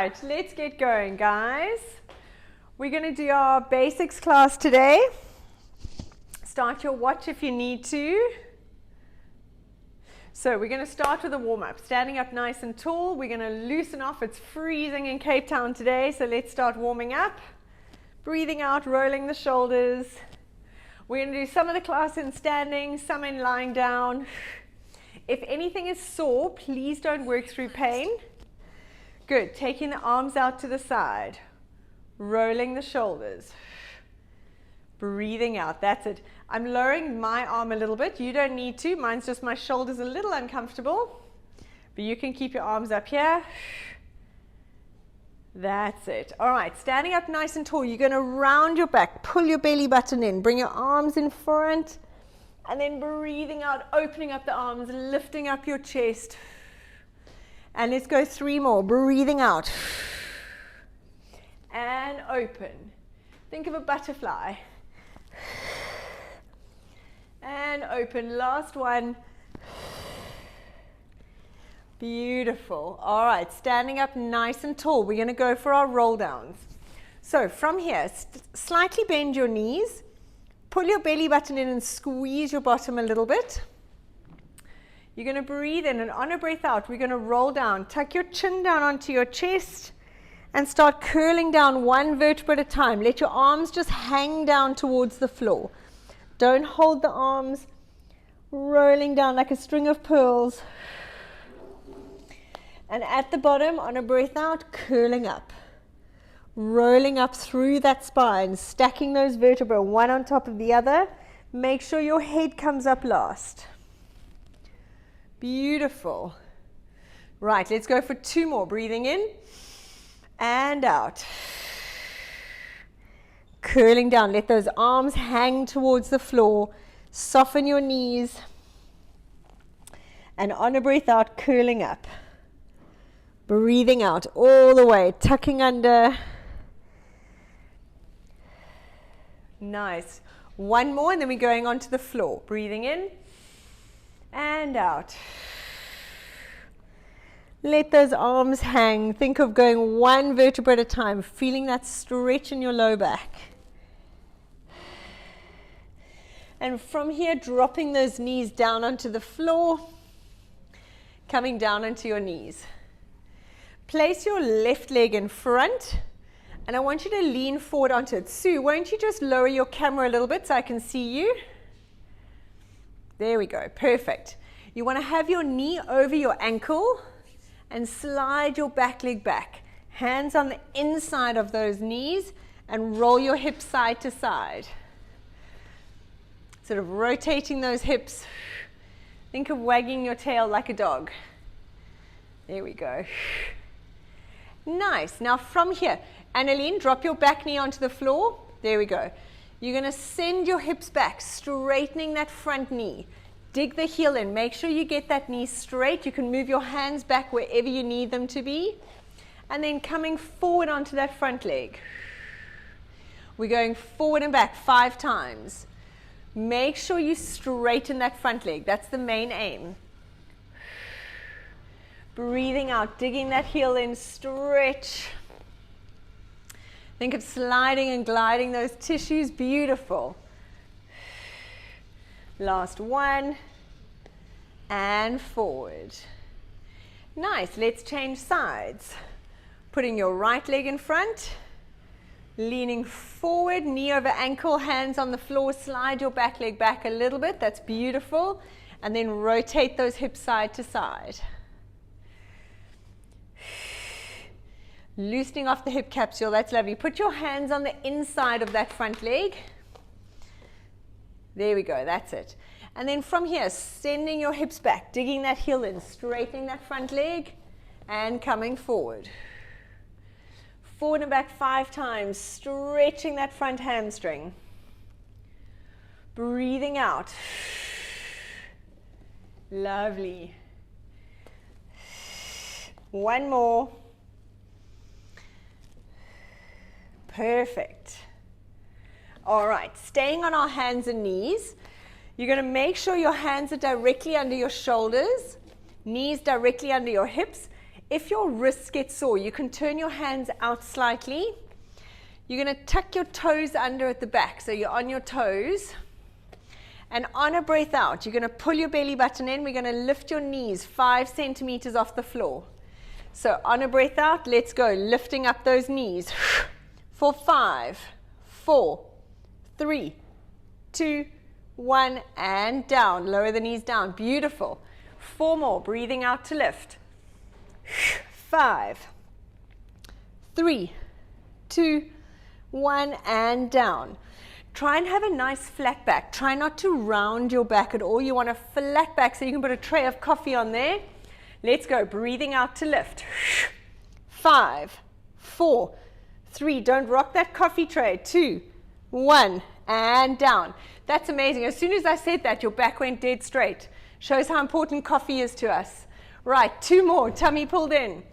right, let's get going, guys. We're going to do our basics class today. Start your watch if you need to. So we're going to start with a warm-up. Standing up nice and tall. We're going to loosen off. It's freezing in Cape Town today, so let's start warming up. Breathing out, rolling the shoulders. We're going to do some of the class in standing, some in lying down. If anything is sore, please don't work through pain. Good. Taking the arms out to the side. Rolling the shoulders. Breathing out. That's it. I'm lowering my arm a little bit. You don't need to. Mine's just my shoulders a little uncomfortable. But you can keep your arms up here. That's it. All right. Standing up nice and tall. You're going to round your back. Pull your belly button in. Bring your arms in front. And then breathing out, opening up the arms, lifting up your chest. And let's go 3 more. Breathing out. And open. Think of a butterfly. And open. Last one. Beautiful. All right, standing up nice and tall. We're going to go for our roll downs. So from here, slightly bend your knees. Pull your belly button in and squeeze your bottom a little bit. You're going to breathe in, and on a breath out, we're going to roll down. Tuck your chin down onto your chest and start curling down 1 vertebra at a time. Let your arms just hang down towards the floor. Don't hold the arms, rolling down like a string of pearls. And at the bottom, on a breath out, curling up. Rolling up through that spine, stacking those vertebrae one on top of the other. Make sure your head comes up last. Beautiful. Right, let's go for 2 more. Breathing in and out. Curling down. Let those arms hang towards the floor. Soften your knees. And on a breath out, curling up. Breathing out all the way, tucking under. Nice. 1 more, and then we're going onto the floor. Breathing in and out. Let those arms hang. Think of going 1 vertebra at a time, feeling that stretch in your low back. And from here, dropping those knees down onto the floor, coming down onto your knees. Place your left leg in front. And I want you to lean forward onto it. Sue, won't you just lower your camera a little bit so I can see you? There we go. Perfect. You want to have your knee over your ankle and slide your back leg back. Hands on the inside of those knees and roll your hips side to side. Sort of rotating those hips. Think of wagging your tail like a dog. There we go. Nice. Now from here, Annalene, drop your back knee onto the floor. There we go. You're going to send your hips back, straightening that front knee. Dig the heel in. Make sure you get that knee straight. You can move your hands back wherever you need them to be. And then coming forward onto that front leg. We're going forward and back 5 times. Make sure you straighten that front leg. That's the main aim. Breathing out, digging that heel in, stretch. Think of sliding and gliding those tissues. Beautiful. Last one. And forward. Nice. Let's change sides. Putting your right leg in front. Leaning forward, knee over ankle, hands on the floor. Slide your back leg back a little bit. That's beautiful. And then rotate those hips side to side. Loosening off the hip capsule, that's lovely. Put your hands on the inside of that front leg. There we go, that's it. And then from here, sending your hips back, digging that heel in, straightening that front leg, and coming forward. Forward and back 5 times, stretching that front hamstring. Breathing out. Lovely. 1 more. Perfect. All right, staying on our hands and knees, you're going to make sure your hands are directly under your shoulders, knees directly under your hips. If your wrists get sore, you can turn your hands out slightly. You're going to tuck your toes under at the back, so you're on your toes. And on a breath out, you're going to pull your belly button in. We're going to lift your knees 5 centimeters off the floor. So on a breath out, let's go, lifting up those knees. For 5, 4, 3, 2, 1, and down. Lower the knees down. Beautiful. 4 more. Breathing out to lift. 5, 3, 2, 1, and down. Try and have a nice flat back. Try not to round your back at all. You want a flat back so you can put a tray of coffee on there. Let's go. Breathing out to lift. 5, 4, 3. Don't rock that coffee tray. 2, 1, and down. That's amazing. As soon as I said that, your back went dead straight. Shows how important coffee is to us. Right, 2 more. Tummy pulled in.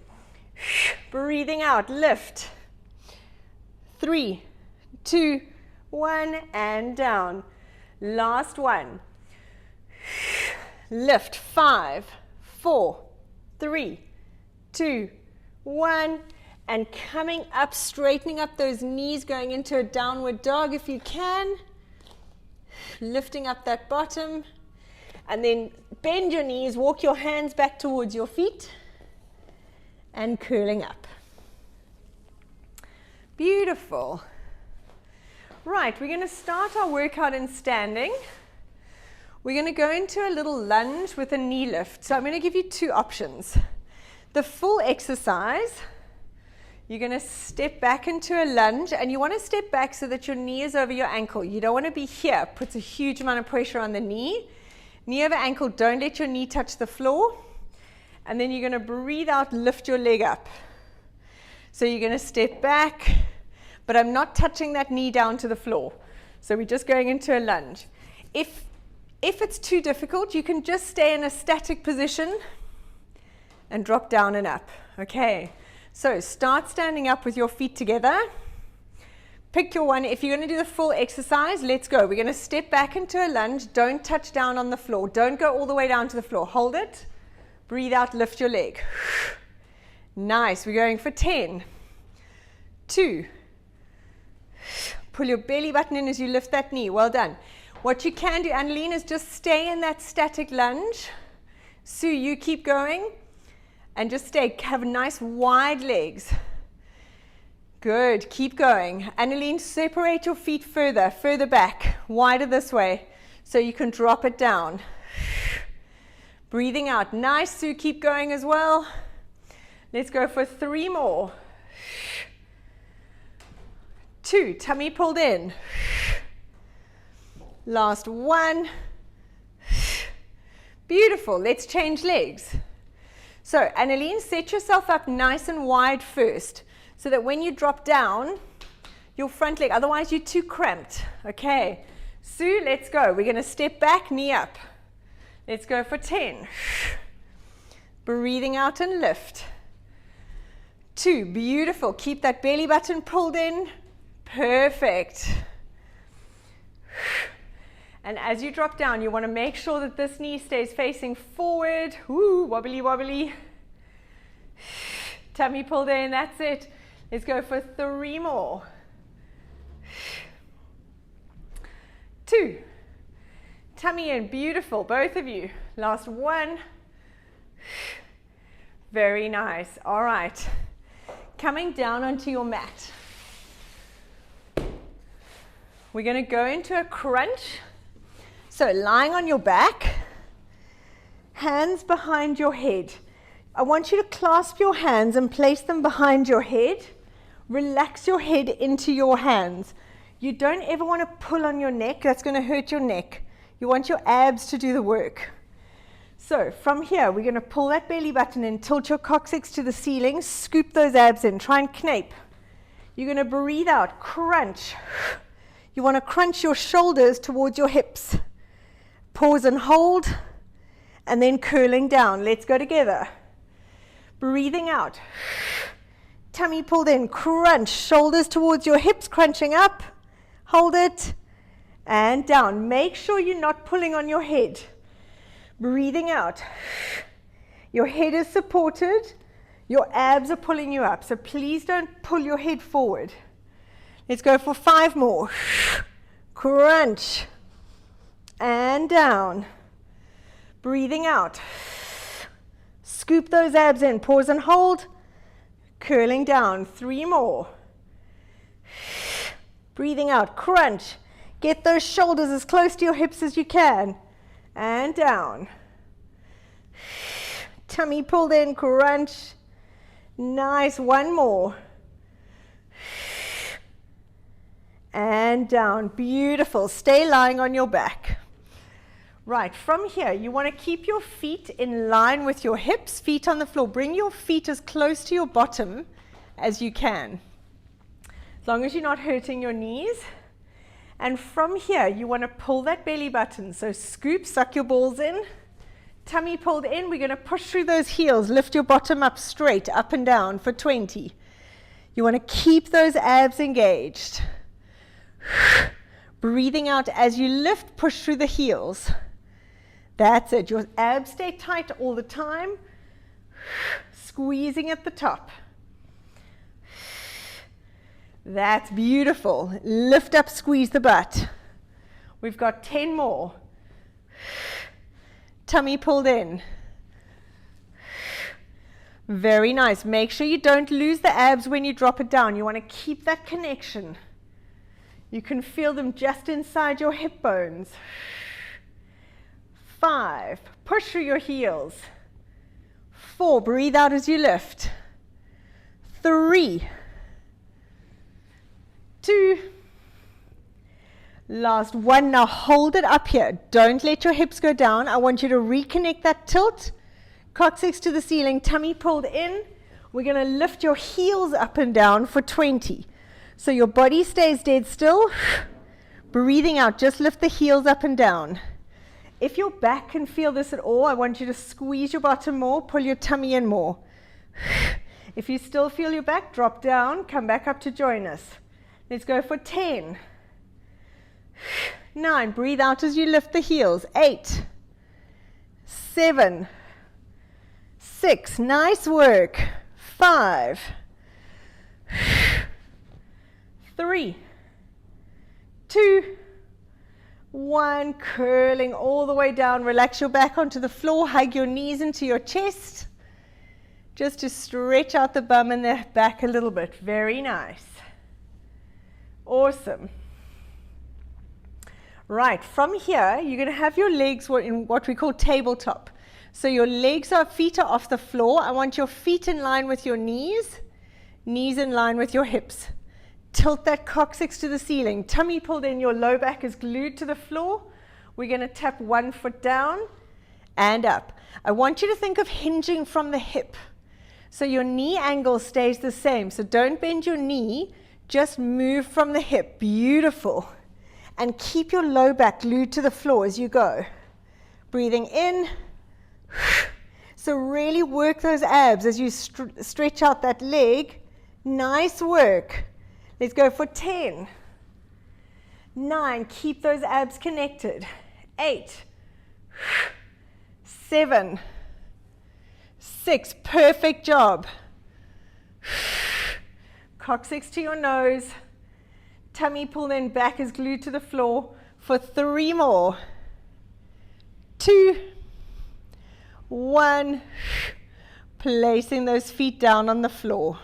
Breathing out. Lift. 3, 2, 1, and down. Last one. Lift. 5, 4, 3, 2, 1. And coming up, straightening up those knees, going into a downward dog if you can. Lifting up that bottom. And then bend your knees, walk your hands back towards your feet. And curling up. Beautiful. Right, we're going to start our workout in standing. We're going to go into a little lunge with a knee lift. So I'm going to give you 2 options. The full exercise, you're going to step back into a lunge, and you want to step back so that your knee is over your ankle. You don't want to be here. Puts a huge amount of pressure on the knee. Knee over ankle, don't let your knee touch the floor. And then you're going to breathe out, lift your leg up. So you're going to step back, but I'm not touching that knee down to the floor. So we're just going into a lunge. If it's too difficult, you can just stay in a static position and drop down and up. Okay, so start standing up with your feet together. Pick your one. If you're going to do the full exercise, let's go. We're going to step back into a lunge. Don't touch down on the floor. Don't go all the way down to the floor. Hold it. Breathe out, lift your leg. Nice. We're going for 10, 2. Pull your belly button in as you lift that knee. Well done. What you can do, Annalene, is just stay in that static lunge. Sue, you keep going. And just stay. Have nice wide legs. Good. Keep going. Annalene, separate your feet further back. Wider this way. So you can drop it down. Breathing out. Nice, Sue. Keep going as well. Let's go for 3 more. 2. Tummy pulled in. Last 1. Beautiful. Let's change legs. So, Annalene, set yourself up nice and wide first so that when you drop down, your front leg, otherwise you're too cramped. Okay. Sue, let's go. We're going to step back, knee up. Let's go for 10. Breathing out and lift. 2. Beautiful. Keep that belly button pulled in. Perfect. And as you drop down, you want to make sure that this knee stays facing forward. Ooh, wobbly, wobbly. Tummy pulled in. That's it. Let's go for 3 more. 2. Tummy in. Beautiful. Both of you. Last 1. Very nice. All right. Coming down onto your mat. We're going to go into a crunch. So lying on your back, hands behind your head. I want you to clasp your hands and place them behind your head. Relax your head into your hands. You don't ever want to pull on your neck. That's going to hurt your neck. You want your abs to do the work. So from here, we're going to pull that belly button in, tilt your coccyx to the ceiling, scoop those abs in, try and knape. You're going to breathe out, crunch. You want to crunch your shoulders towards your hips. Pause and hold, and then curling down. Let's go together. Breathing out. Tummy pulled in, crunch. Shoulders towards your hips, crunching up. Hold it, and down. Make sure you're not pulling on your head. Breathing out. Your head is supported. Your abs are pulling you up, so please don't pull your head forward. Let's go for 5 more. Crunch. And down. Breathing out. Scoop those abs in. Pause and hold. Curling down. 3 more. Breathing out. Crunch. Get those shoulders as close to your hips as you can. And down. Tummy pulled in. Crunch. Nice. 1 more. And down. Beautiful. Stay lying on your back. Right, from here, you want to keep your feet in line with your hips, feet on the floor. Bring your feet as close to your bottom as you can, as long as you're not hurting your knees. And from here, you want to pull that belly button. So scoop, suck your balls in. Tummy pulled in. We're going to push through those heels. Lift your bottom up straight, up and down for 20. You want to keep those abs engaged. Breathing out as you lift, push through the heels. That's it. Your abs stay tight all the time. Squeezing at the top. That's beautiful. Lift up, squeeze the butt. We've got 10 more. Tummy pulled in. Very nice. Make sure you don't lose the abs when you drop it down. You want to keep that connection. You can feel them just inside your hip bones. 5, push through your heels. 4, breathe out as you lift. 3, 2, last 1. Now hold it up here. Don't let your hips go down. I want you to reconnect that tilt. Coccyx to the ceiling, tummy pulled in. We're going to lift your heels up and down for 20. So your body stays dead still. Breathing out, just lift the heels up and down. If your back can feel this at all, I want you to squeeze your bottom more, pull your tummy in more. If you still feel your back, drop down, come back up to join us. Let's go for 10. 9, breathe out as you lift the heels. 8, 7, 6, nice work. 5, 3, 2, 1, curling all the way down. Relax your back onto the floor. Hug your knees into your chest. Just to stretch out the bum and the back a little bit. Very nice. Awesome. Right, from here, you're going to have your legs in what we call tabletop. So your feet are off the floor. I want your feet in line with your knees in line with your hips. Tilt that coccyx to the ceiling. Tummy pulled in, your low back is glued to the floor. We're going to tap 1 foot down and up. I want you to think of hinging from the hip. So your knee angle stays the same. So don't bend your knee, just move from the hip. Beautiful. And keep your low back glued to the floor as you go. Breathing in. So really work those abs as you stretch out that leg. Nice work. Let's go for 10. 9, keep those abs connected. 8, 7, 6, perfect job. Coccyx to your nose. Tummy pulled in, back is glued to the floor for 3 more. 2, 1. Placing those feet down on the floor.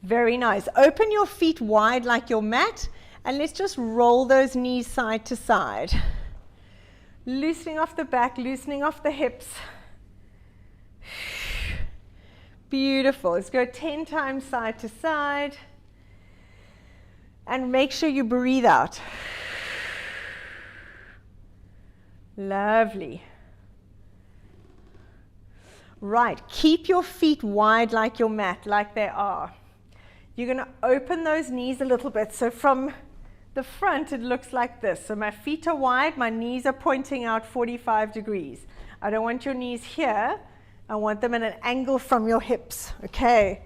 Very nice. Open your feet wide like your mat, and let's just roll those knees side to side. Loosening off the back, loosening off the hips. Beautiful. Let's go 10 times side to side. And make sure you breathe out. Lovely. Right, keep your feet wide like your mat, like they are. You're going to open those knees a little bit. So from the front, it looks like this. So my feet are wide, my knees are pointing out 45 degrees. I don't want your knees here. I want them at an angle from your hips, okay?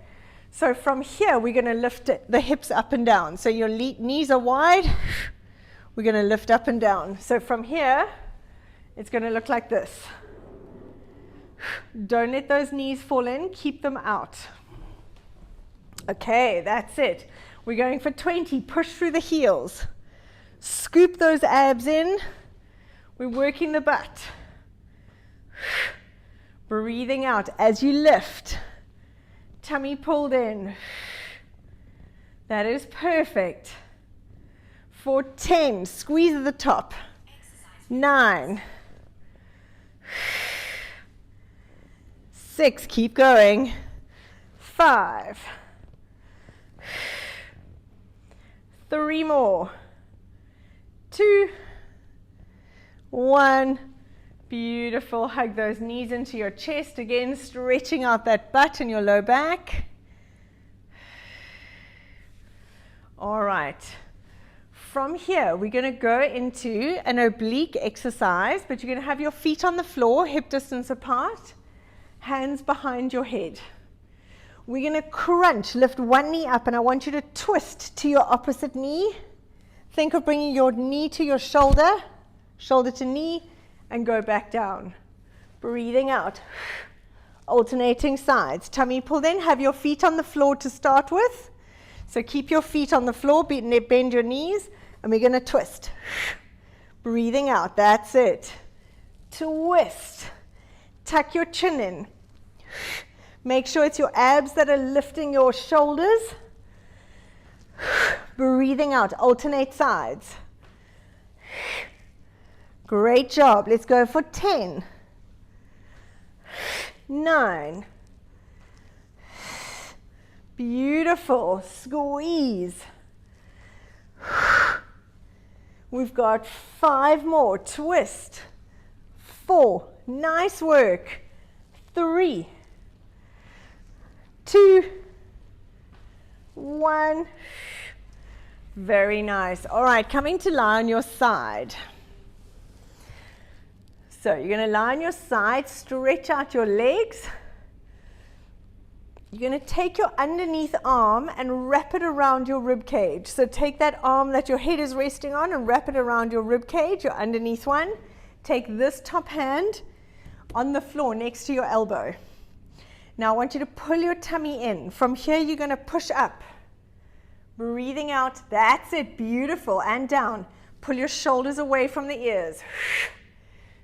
So from here, we're going to lift the hips up and down. So your knees are wide. We're going to lift up and down. So from here, it's going to look like this. Don't let those knees fall in, keep them out. Okay, that's it. We're going for 20. Push through the heels. Scoop those abs in. We're working the butt. Breathing out as you lift. Tummy pulled in. That is perfect. For 10, squeeze at the top. 9. 6, keep going. 5. 3 more. 2. 1. Beautiful. Hug those knees into your chest again, stretching out that butt and your low back. All right. From here, we're going to go into an oblique exercise, but you're going to have your feet on the floor, hip distance apart, hands behind your head. We're going to crunch, lift one knee up, and I want you to twist to your opposite knee. Think of bringing your knee to your shoulder, shoulder to knee, and go back down. Breathing out. Alternating sides. Tummy pulled in. Have your feet on the floor to start with. So keep your feet on the floor, bend your knees, and we're going to twist. Breathing out. That's it. Twist. Tuck your chin in. Make sure it's your abs that are lifting your shoulders. Breathing out. Alternate sides. Great job. Let's go for 10. 9. Beautiful. Squeeze. We've got 5 more. Twist. 4. Nice work. 3. 2. 1. Very nice. All right, coming to lie on your side. So you're going to lie on your side, stretch out your legs. You're going to take your underneath arm and wrap it around your rib cage. So take that arm that your head is resting on and wrap it around your rib cage, your underneath one. Take this top hand on the floor next to your elbow. Now I want you to pull your tummy in. From here you're going to push up. Breathing out. That's it. Beautiful. And down. Pull your shoulders away from the ears.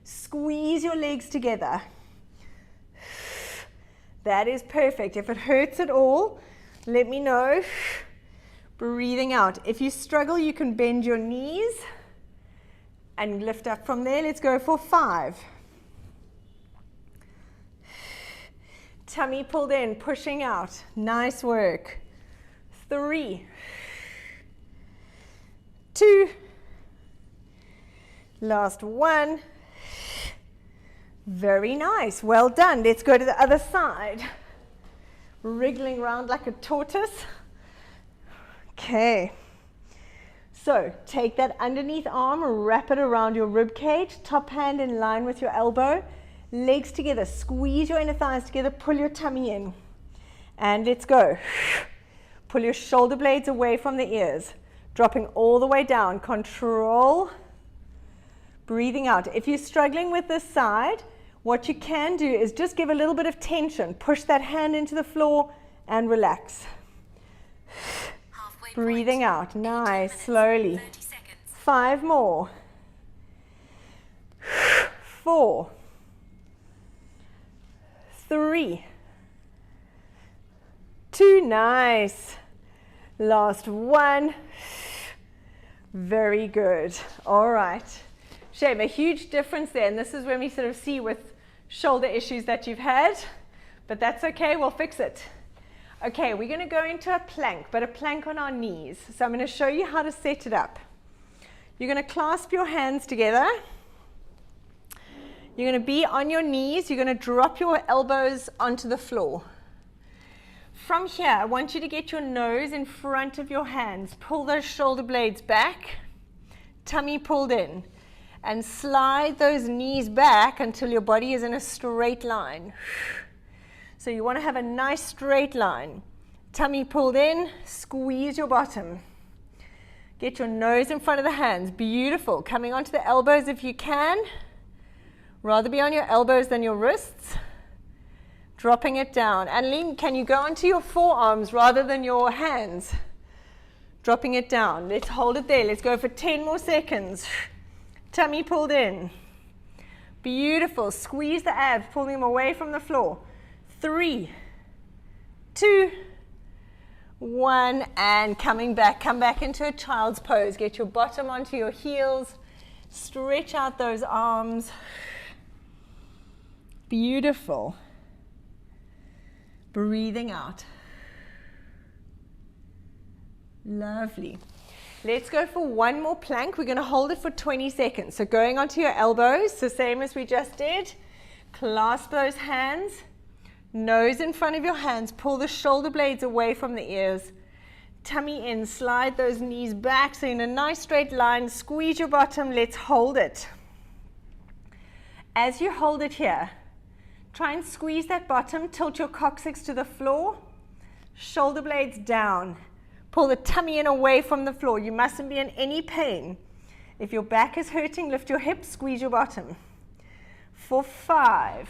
Squeeze your legs together. That is perfect. If it hurts at all, let me know. Breathing out. If you struggle, you can bend your knees and lift up from there. Let's go for 5. Tummy pulled in, pushing out. Nice work. 3. 2. Last 1. Very nice. Well done. Let's go to the other side. Wriggling around like a tortoise. Okay. So take that underneath arm, wrap it around your rib cage, top hand in line with your elbow, legs together, squeeze your inner thighs together, pull your tummy in. And let's go. Pull your shoulder blades away from the ears, dropping all the way down. Control. Breathing out. If you're struggling with this side, what you can do is just give a little bit of tension. Push that hand into the floor and relax. Breathing out. Nice. Slowly. 5 more. 4. 3. 2. Nice. Last 1. Very good. All right. Shame, a huge difference there, and this is when we sort of see with shoulder issues that you've had, but that's okay, we'll fix it. Okay, we're going to go into a plank, but a plank on our knees. So I'm going to show you how to set it up. You're going to clasp your hands together. You're going to be on your knees. You're going to drop your elbows onto the floor. From here, I want you to get your nose in front of your hands. Pull those shoulder blades back, tummy pulled in. And slide those knees back until your body is in a straight line. So you want to have a nice straight line. Tummy pulled in, squeeze your bottom. Get your nose in front of the hands. Beautiful. Coming onto the elbows if you can. Rather be on your elbows than your wrists. Dropping it down. Annalene, can you go onto your forearms rather than your hands? Dropping it down. Let's hold it there. Let's go for 10 more seconds. Tummy pulled in. Beautiful. Squeeze the abs, pulling them away from the floor. 3, 2, 1, and coming back. Come back into a child's pose. Get your bottom onto your heels. Stretch out those arms. Beautiful. Breathing out. Lovely. Let's go for one more plank. We're going to hold it for 20 seconds. So going onto your elbows, the same as we just did. Clasp those hands. Nose in front of your hands. Pull the shoulder blades away from the ears. Tummy in. Slide those knees back. So in a nice straight line. Squeeze your bottom. Let's hold it. As you hold it here, try and squeeze that bottom. Tilt your coccyx to the floor. Shoulder blades down. Pull the tummy in away from the floor. You mustn't be in any pain. If your back is hurting, lift your hips, squeeze your bottom. For 5,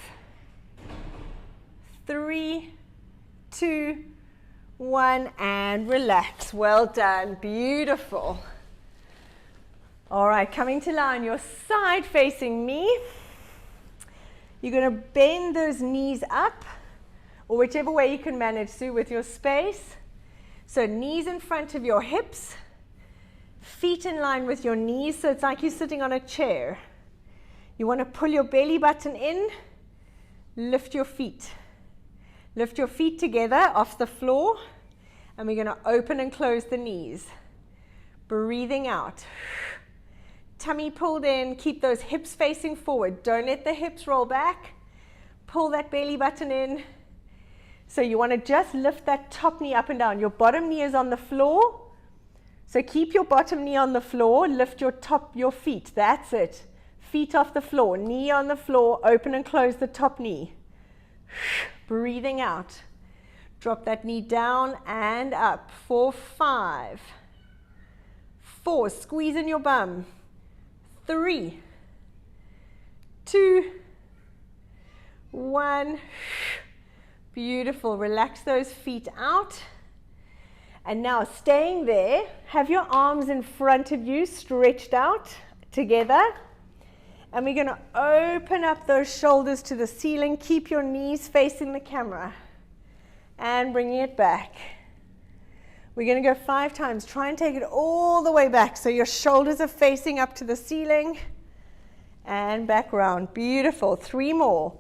3, 2, 1, and relax. Well done. Beautiful. All right, coming to lie on your side facing me. You're going to bend those knees up, or whichever way you can manage to with your space. So knees in front of your hips, feet in line with your knees, so it's like you're sitting on a chair. You want to pull your belly button in, lift your feet. Lift your feet together off the floor, and we're going to open and close the knees. Breathing out. Tummy pulled in, keep those hips facing forward. Don't let the hips roll back. Pull that belly button in. So you want to just lift that top knee up and down. Your bottom knee is on the floor. So keep your bottom knee on the floor. Lift your feet. That's it. Feet off the floor. Knee on the floor. Open and close the top knee. Breathing out. Drop that knee down and up. For 5, 4. Squeeze in your bum. 3, 2, 1. Beautiful. Relax those feet out. And now staying there, have your arms in front of you, stretched out together. And we're going to open up those shoulders to the ceiling. Keep your knees facing the camera. And bringing it back. We're going to go 5 times. Try and take it all the way back so your shoulders are facing up to the ceiling. And back round. Beautiful. 3 more.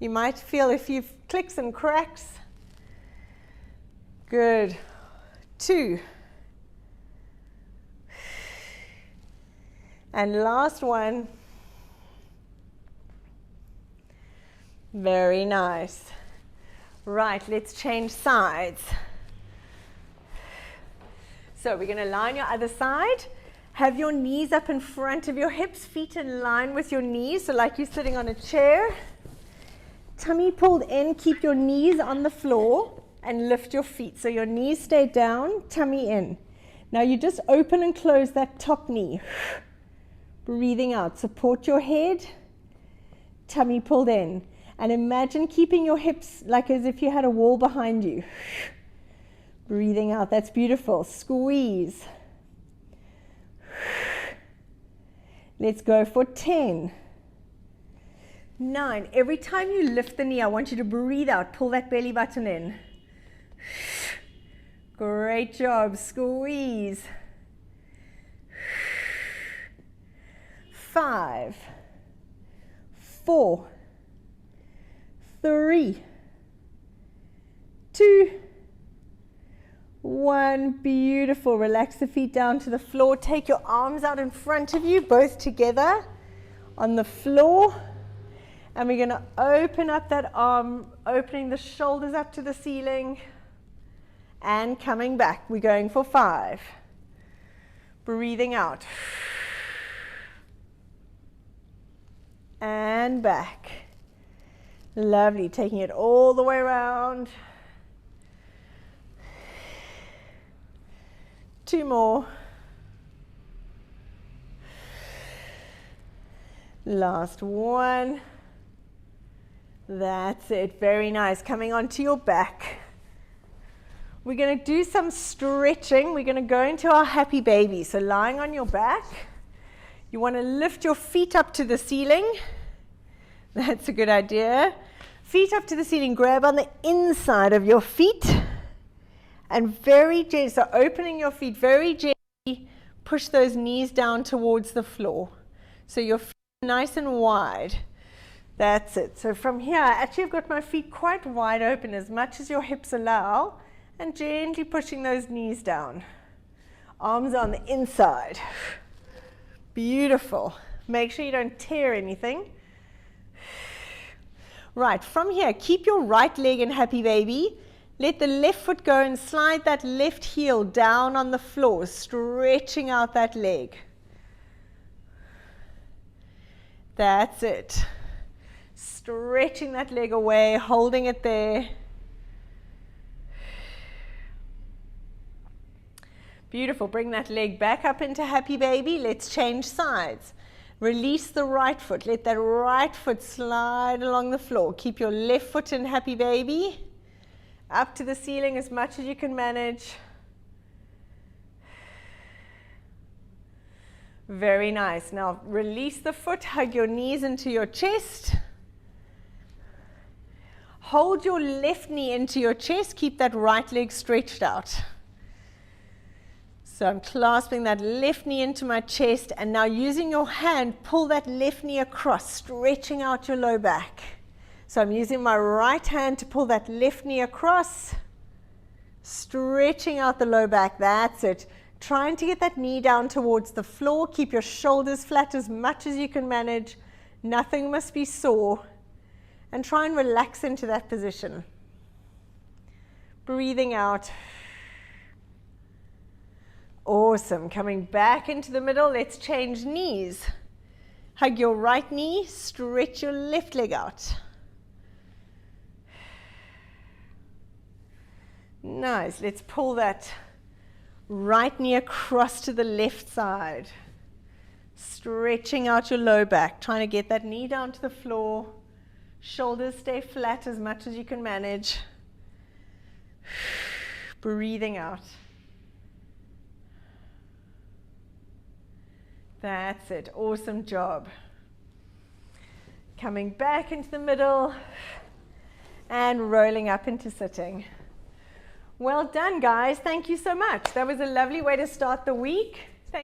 You might feel a few clicks and cracks. Good. 2. And last one. Very nice. Right, let's change sides. So we're going to lie on your other side. Have your knees up in front of your hips, feet in line with your knees, so like you're sitting on a chair. Tummy pulled in, keep your knees on the floor and lift your feet. So your knees stay down, tummy in. Now you just open and close that top knee. Breathing out, support your head, tummy pulled in. And imagine keeping your hips like as if you had a wall behind you. Breathing out, that's beautiful. Squeeze. Let's go for 10. 9. Every time you lift the knee, I want you to breathe out. Pull that belly button in. Great job. Squeeze. 5, 4, 3, 2, 1. Beautiful. Relax the feet down to the floor. Take your arms out in front of you, both together on the floor. And we're going to open up that arm, opening the shoulders up to the ceiling and coming back. We're going for 5. Breathing out. And back. Lovely. Taking it all the way around. 2 more. Last one. That's it. Very nice. Coming onto your back. We're going to do some stretching. We're going to go into our happy baby. So lying on your back, you want to lift your feet up to the ceiling. That's a good idea. Feet up to the ceiling. Grab on the inside of your feet. And very gently, so opening your feet very gently, push those knees down towards the floor. So your feet are nice and wide. That's it. So from here, actually I've got my feet quite wide open as much as your hips allow, and gently pushing those knees down. Arms on the inside. Beautiful. Make sure you don't tear anything. Right, from here, keep your right leg in happy baby. Let the left foot go and slide that left heel down on the floor, stretching out that leg. That's it. Stretching that leg away, holding it there. Beautiful. Bring that leg back up into happy baby. Let's change sides. Release the right foot. Let that right foot slide along the floor. Keep your left foot in happy baby. Up to the ceiling as much as you can manage. Very nice. Now release the foot. Hug your knees into your chest. Hold your left knee into your chest. Keep that right leg stretched out. So I'm clasping that left knee into my chest, and now using your hand, pull that left knee across, stretching out your low back. So I'm using my right hand to pull that left knee across, stretching out the low back. That's it. Trying to get that knee down towards the floor. Keep your shoulders flat as much as you can manage. Nothing must be sore. And try and relax into that position. Breathing out. Awesome. Coming back into the middle, let's change knees. Hug your right knee, stretch your left leg out. Nice. Let's pull that right knee across to the left side. Stretching out your low back, trying to get that knee down to the floor. Shoulders stay flat as much as you can manage. Breathing out. That's it. Awesome job. Coming back into the middle and rolling up into sitting. Well done, guys. Thank you so much. That was a lovely way to start the week.